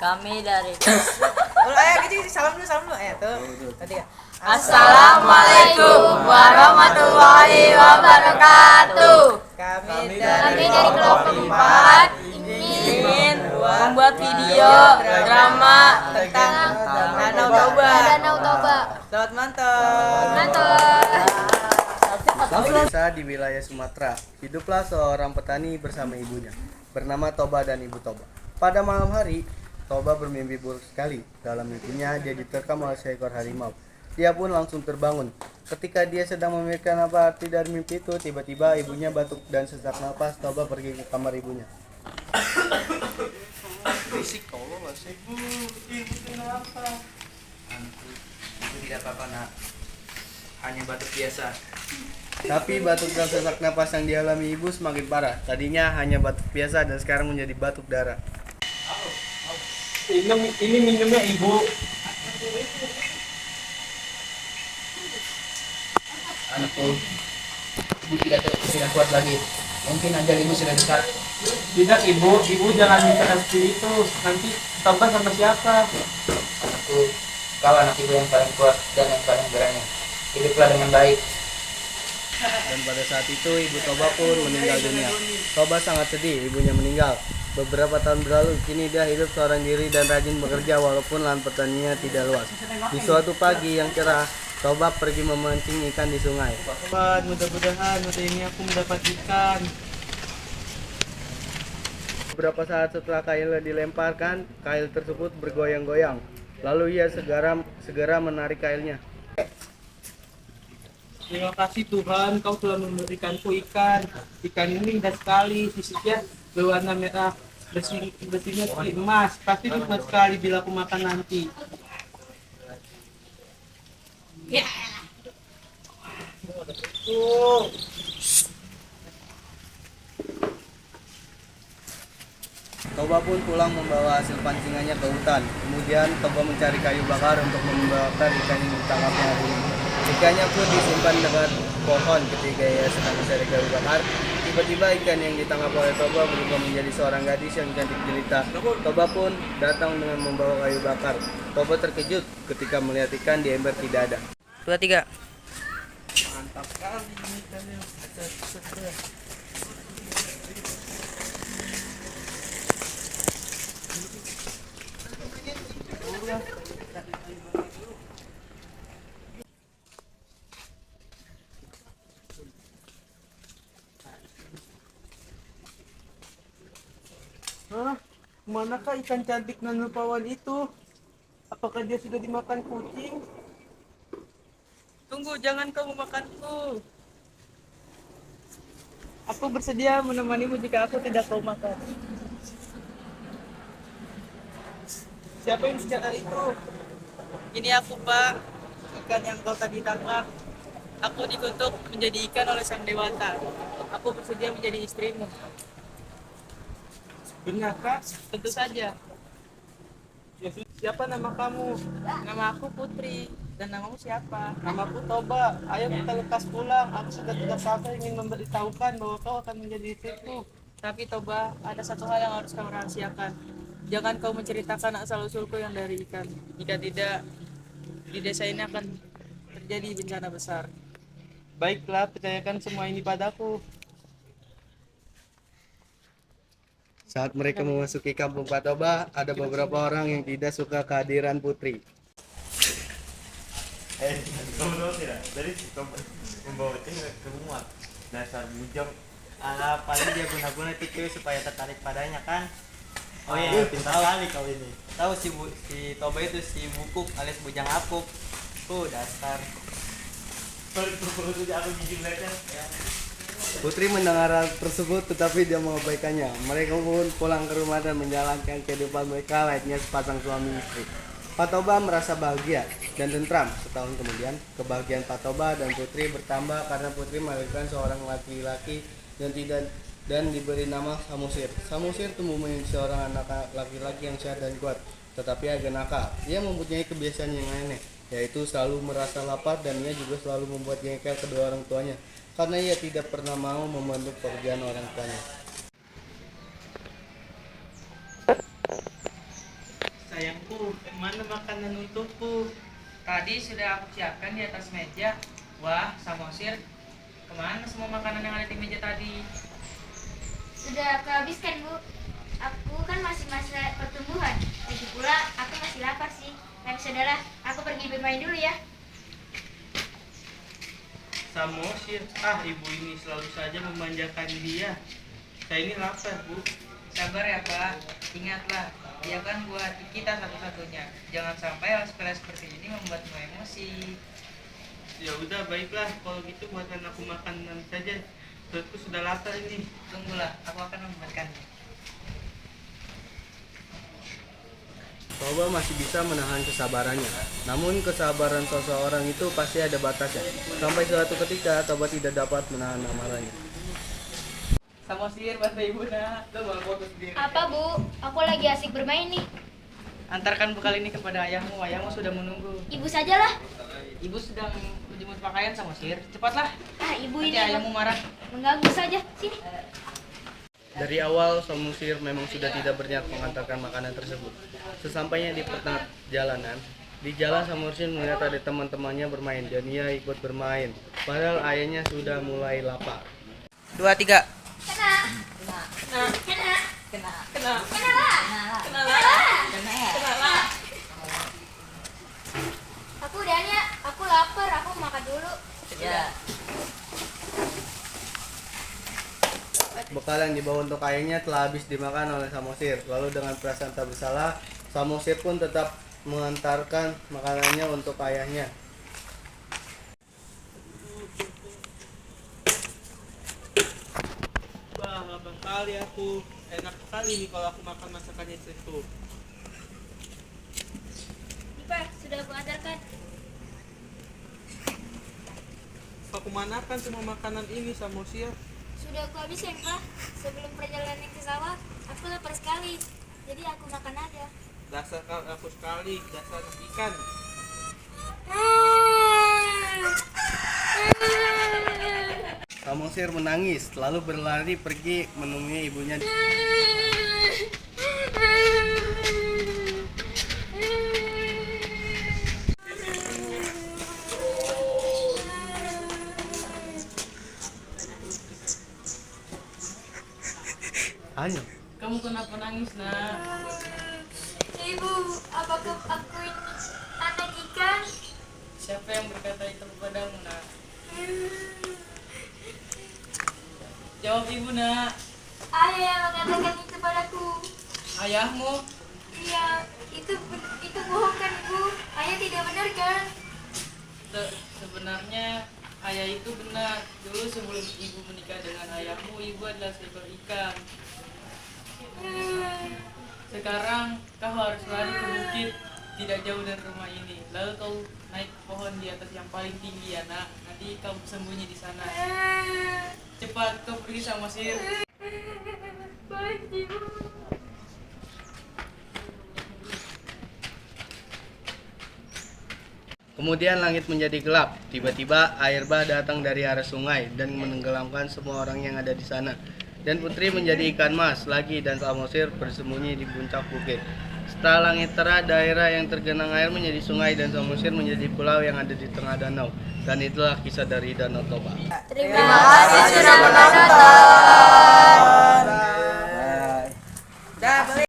Kami dari Gitu, salam dulu. Tuh. Tadi ya. Assalamualaikum warahmatullahi wabarakatuh. Kami Kami dari kelompok 4 ingin membuat video drama tentang Danau Toba. Selamat mantap. Desa di wilayah Sumatera, hiduplah seorang petani bersama ibunya, bernama Toba dan Ibu Toba. Pada malam hari, Toba bermimpi buruk sekali. Dalam mimpinya, dia diterkam oleh seekor harimau. Dia pun langsung terbangun. Ketika dia sedang memikirkan apa arti dari mimpi itu, tiba-tiba ibunya batuk dan sesak napas. Toba pergi ke kamar ibunya. Risik tolong lah sih. Ibu kenapa? Ibu tidak apa-apa nak, hanya batuk biasa. Tapi batuk dan sesak napas yang dialami ibu semakin parah. Tadinya hanya batuk biasa dan sekarang menjadi batuk darah. Ini minumnya ibu. Anakku, ibu tidak kuat lagi. Mungkin ajal ibu sudah dekat. Tidak ibu jangan minta seperti itu. Nanti tambah sama siapa? Anakku, kau anak ibu yang paling kuat dan yang paling berani. Hiduplah dengan baik. Dan pada saat itu ibu Toba pun meninggal dunia. Toba sangat sedih ibunya meninggal. Beberapa tahun berlalu, kini dia hidup seorang diri dan rajin bekerja walaupun lahan pertaniannya tidak luas. Di suatu pagi yang cerah, Toba pergi memancing ikan di sungai. Mudah-mudahan hari ini aku mendapat ikan. Beberapa saat setelah kail dilemparkan, kail tersebut bergoyang-goyang. Lalu ia segera menarik kailnya. Terima kasih Tuhan, kau telah memberikanku ikan. Ikan ini indah sekali, sisiknya berwarna merah, bersihnya seperti emas. Pasti nikmat sekali bila aku makan nanti. Toba pun pulang membawa hasil pancingannya ke hutan. Kemudian Toba mencari kayu bakar untuk membakar ikan yang ditangkapnya hari ini. Ikannya pun disimpan dekat pohon. Ketika ia sedang mencari kayu bakar, tiba-tiba ikan yang ditangkap oleh Toba berubah menjadi seorang gadis yang cantik jelita. Toba pun datang dengan membawa kayu bakar. Toba terkejut ketika melihat ikan di ember tidak ada. 2, 3. Mantap sekali ini ikannya. Hah? Manakah ikan cantik nan rupawan itu? Apakah dia sudah dimakan kucing? Tunggu, jangan kau memakanku. Aku bersedia menemanimu jika aku tidak kau makan. Siapa yang bicara itu? Ini aku, Pak. Ikan yang kau tadi tangkap. Aku dikutuk menjadi ikan oleh sang dewata. Aku bersedia menjadi istrimu. Benarkah? Tentu saja. Siapa nama kamu? Nama aku Putri. Dan namamu siapa? Namaku Toba. Ayo kita lekas pulang. Aku sudah tidak sabar ingin memberitahukan bahwa kau akan menjadi istriku. Tapi Toba, ada satu hal yang harus kau rahasiakan. Jangan kau menceritakan asal usulku yang dari ikan. Jika tidak, di desa ini akan terjadi bencana besar. Baiklah, percayakan semua ini padaku. Saat mereka memasuki kampung Patoba, ada beberapa orang yang tidak suka kehadiran Putri. Kamu tahu tidak? Tadi si Tom membawa cewek ke rumah. Dasar bujang. Paling dia guna-guna itu cewek supaya tertarik padanya kan? Oh iya, pintar kali kau ini. Tahu si Toba itu si Bukuk alias Bujang Apuk. Dasar. Perlu aku gigi liatnya. Putri mendengar hal tersebut tetapi dia mengabaikannya. Mereka pun pulang ke rumah dan menjalankan kehidupan mereka layaknya sepasang suami istri. Patoba merasa bahagia dan tentram. Setahun kemudian, kebahagiaan Patoba dan Putri bertambah karena Putri melahirkan seorang laki-laki dan diberi nama Samusir. Samusir tumbuh menjadi seorang anak laki-laki yang sehat dan kuat, tetapi agak nakal. Ia mempunyai kebiasaan yang aneh, yaitu selalu merasa lapar dan ia juga selalu membuat jengkel kedua orang tuanya karena ia tidak pernah mau membantu pekerjaan orang tuanya. Sayangku, mana makanan untukku? Tadi sudah aku siapkan di atas meja. Wah, Samosir, kemana semua makanan yang ada di meja tadi? Sudah aku habiskan, Bu. Aku kan masih masa pertumbuhan. Lagi pula aku masih lapar sih. Dan saudara, aku pergi bermain dulu ya. Samosir, ibu ini selalu saja memanjakan dia. Saya ini lapar, Bu. Sabar ya, Pak. Ingatlah, dia kan buat kita satu-satunya. Jangan sampai hal sepele seperti ini membuatmu emosi. Ya udah, baiklah. Kalau gitu buatkan aku makanan saja. Perutku sudah lapar ini. Tunggulah, aku akan membuatkannya. Toba masih bisa menahan kesabarannya. Namun kesabaran seseorang itu pasti ada batasnya. Sampai suatu ketika Toba tidak dapat menahan amarahnya. Samosir, bantu ibu nak. Lo bawa foto sendiri. Apa, Bu? Aku lagi asik bermain nih. Antarkan bekal ini kepada ayahmu. Ayahmu sudah menunggu. Ibu sajalah. Ibu sedang menjemur pakaian, Samosir. Cepatlah. Ibu Nanti ini ayahmu marah. mengganggu saja. Sini. Dari awal Samosir memang sudah tidak berniat mengantarkan makanan tersebut. Sesampainya di pertengahan jalanan, di jalan Samosir melihat ada teman-temannya bermain dan ia ikut bermain. Padahal ayahnya sudah mulai lapar. 2, 3. Kena. Kena. Kena. Kena. Kena lah. Kena lah. Aku udahnya. Aku lapar. Aku makan dulu. Ya. Bekal yang dibawa untuk ayahnya telah habis dimakan oleh Samosir. Lalu dengan perasaan tak bersalah, Samosir pun tetap mengantarkan makanannya untuk ayahnya. Wah, lapar kali aku. Enak sekali nih kalau aku makan masakannya istriku. Pak, sudah aku antarkan. Aku manakan semua makanan ini, Samosir? Sudah aku habiskan, Pak. Sebelum perjalanan ke sawah, aku lapar sekali. Jadi aku makan aja. Dasar aku sekali, dasar anak ikan. Samosir menangis, lalu berlari pergi menemui ibunya. Hanya Kamu kenapa nangis, nak? Ibu, apakah aku ini anak ikan? Siapa yang berkata itu kepadamu, nak? Jawab ibu, nak. Ayah yang mengatakan itu padaku. Ayahmu? Iya, itu bohong kan, Ibu? Ayah tidak benar kan? Sebenarnya ayah itu benar. Dulu sebelum ibu menikah dengan ayahmu, ibu adalah seekor ikan. Sekarang kau harus lari ke bukit tidak jauh dari rumah ini. Lalu kau naik ke pohon di atas yang paling tinggi, ya nak. Nanti kau sembunyi di sana. Cepat kau pergi, Samosir. Baik, Ibu. Kemudian langit menjadi gelap. Tiba-tiba air bah datang dari arah sungai dan menenggelamkan semua orang yang ada di sana. Dan putri menjadi ikan mas lagi dan Samosir bersembunyi di puncak bukit. Setelah langit cerah, daerah yang tergenang air menjadi sungai dan Samosir menjadi pulau yang ada di tengah danau. Dan itulah kisah dari Danau Toba. Terima kasih sudah menonton.